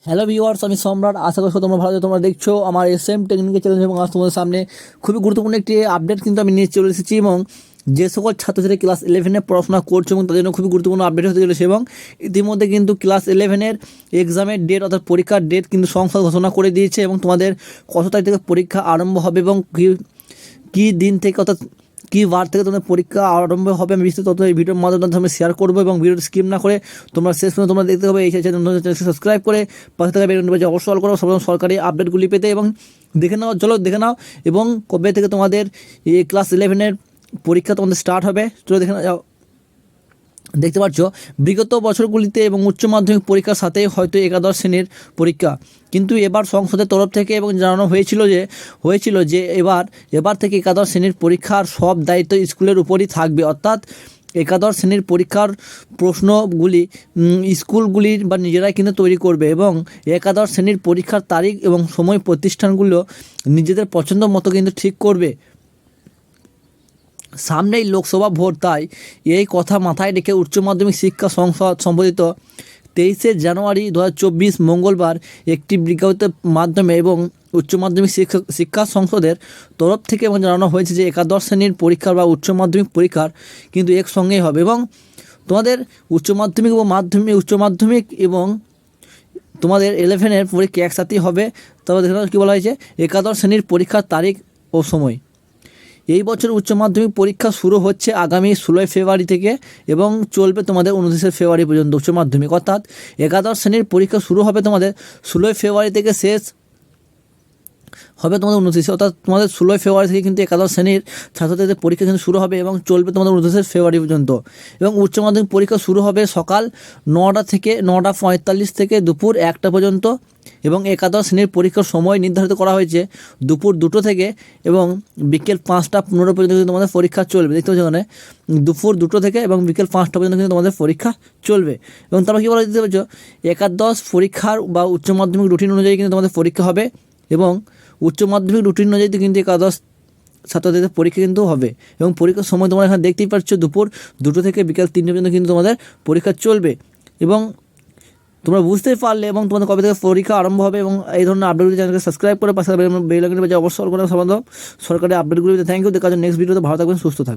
Hello viewers, আমি সম্রাট। আশা করছি তোমরা ভালো আছো। তোমরা দেখছো আমার এসএম টেকনিক্যাল চ্যানেল এবং আজ তোমাদের সামনে খুবই গুরুত্বপূর্ণ একটি আপডেট কিন্তু আমি নিয়ে চলে এসেছি এবং যে সকল ছাত্রছাত্রী ক্লাস 11-এ পড়াশোনা করছে এবং তাদের জন্য খুবই গুরুত্বপূর্ণ আপডেট হতে চলেছে। এবং ইতিমধ্যে কিন্তু ক্লাস 11-এর এক্সামের ডেট অর্থাৎ পরীক্ষার ডেট কিন্তু সংসদ ঘোষণা করে দিয়েছে এবং তোমাদের কত তারিখ থেকে পরীক্ষা আরম্ভ হবে এবং কী দিন থেকে অর্থাৎ কী বার থেকে তোমাদের পরীক্ষা আরম্ভ হবে আমি বিস্তারিত তথ্য এই ভিডিওর মাধ্যমে আমি শেয়ার করবো এবং ভিডিওটি স্কিপ না করে তোমরা শেষ পর্যন্ত তোমরা দেখতে হবে। এই চ্যানেলটি সাবস্ক্রাইব করে পাশে থাকা বেল বাটনটি অবশ্যই অল করো সরকারি আপডেটগুলি পেতে এবং দেখে নাও এবং কবে থেকে তোমাদের এই ক্লাস 11-এর পরীক্ষা তোমাদের স্টার্ট হবে চলো দেখে নাও। দেখতে পাচ্ছ বিগত বছরগুলিতে এবং উচ্চ মাধ্যমিক পরীক্ষার সাথে হয়তো একাদশ শ্রেণীর পরীক্ষা, কিন্তু এবার সংসদের তরফ থেকে এবং জানানো হয়েছিল যে এবার থেকে একাদশ শ্রেণীর পরীক্ষার সব দায়িত্ব স্কুলের উপরই থাকবে। অর্থাৎ একাদশ শ্রেণীর পরীক্ষার প্রশ্নগুলি স্কুলগুলির বা নিজেরাই কিন্তু তৈরি করবে এবং একাদশ শ্রেণীর পরীক্ষার তারিখ এবং সময় প্রতিষ্ঠানগুলো নিজেদের পছন্দ মতো কিন্তু ঠিক করবে। সামনেই লোকসভা ভোট, তাই এই কথা মাথায় রেখে উচ্চ মাধ্যমিক শিক্ষা সংসদ সম্বোধিত 23শে জানুয়ারি 2024 মঙ্গলবার একটি বিজ্ঞপ্তির মাধ্যমে এবং উচ্চ মাধ্যমিক শিক্ষা সংসদের তরফ থেকে এবং জানানো হয়েছে যে একাদশ শ্রেণীর পরীক্ষার বা উচ্চ মাধ্যমিক পরীক্ষার কিন্তু একসঙ্গেই হবে এবং তোমাদের উচ্চ মাধ্যমিক এবং তোমাদের 11-এর পরীক্ষা একসাথেই হবে। তবে দেখুন কী বলা হয়েছে, একাদশ শ্রেণীর পরীক্ষার তারিখ ও সময়। এই বছর উচ্চ মাধ্যমিক পরীক্ষা শুরু হচ্ছে আগামী 16 ফেব্রুয়ারি থেকে এবং চলবে তোমাদের 29 ফেব্রুয়ারি পর্যন্ত। উচ্চ মাধ্যমিক অর্থাৎ একাদশ শ্রেণীর পরীক্ষা শুরু হবে তোমাদের 16 ফেব্রুয়ারি থেকে শেষ হবে তোমাদের 29, অর্থাৎ তোমাদের 16 ফেব্রুয়ারি থেকে কিন্তু একাদশ শ্রেণীর ছাত্রছাত্রীদের পরীক্ষা কিন্তু শুরু হবে এবং চলবে তোমাদের 29 ফেব্রুয়ারি পর্যন্ত। এবং উচ্চ মাধ্যমিক পরীক্ষা শুরু হবে সকাল 9টা থেকে 9:45 থেকে দুপুর 1টা পর্যন্ত এবং একাদশ শ্রেণীর পরীক্ষার সময় নির্ধারিত করা হয়েছে দুপুর 2টো থেকে এবং বিকেল 5টা 15 পর্যন্ত কিন্তু তোমাদের পরীক্ষা চলবে। দেখতে পাচ্ছ এখানে দুপুর 2টো থেকে এবং বিকেল 5টা পর্যন্ত কিন্তু তোমাদের পরীক্ষা চলবে। এবং তারপর কী বলা যেতে পারছো, একাদশ পরীক্ষার বা উচ্চ মাধ্যমিক রুটিন অনুযায়ী কিন্তু তোমাদের পরীক্ষা হবে এবং উচ্চ মাধ্যমিক রুটিন অনুযায়ী কিন্তু একাদশ ছাত্রছাত্রীদের পরীক্ষা কিন্তু হবে এবং পরীক্ষার সময় তোমরা এখানে দেখতেই পাচ্ছ দুপুর 2টো থেকে বিকেল 3টে পর্যন্ত কিন্তু তোমাদের পরীক্ষা চলবে। এবং তোমরা বুঝতেই পারলে এবং তোমাদের কবে থেকে পরীক্ষা আরম্ভ হবে এবং এই ধরনের আপডেটগুলি চ্যানেলকে সাবস্ক্রাইব করে পাশে বেল আইকনটি বাজিয়ে অবশ্যই অল করে সরকারি আপডেটগুলি। Thank you. দেখা যাচ্ছে নেক্সট ভিডিওতে। ভালো থাকবেন, সুস্থ থাকবেন।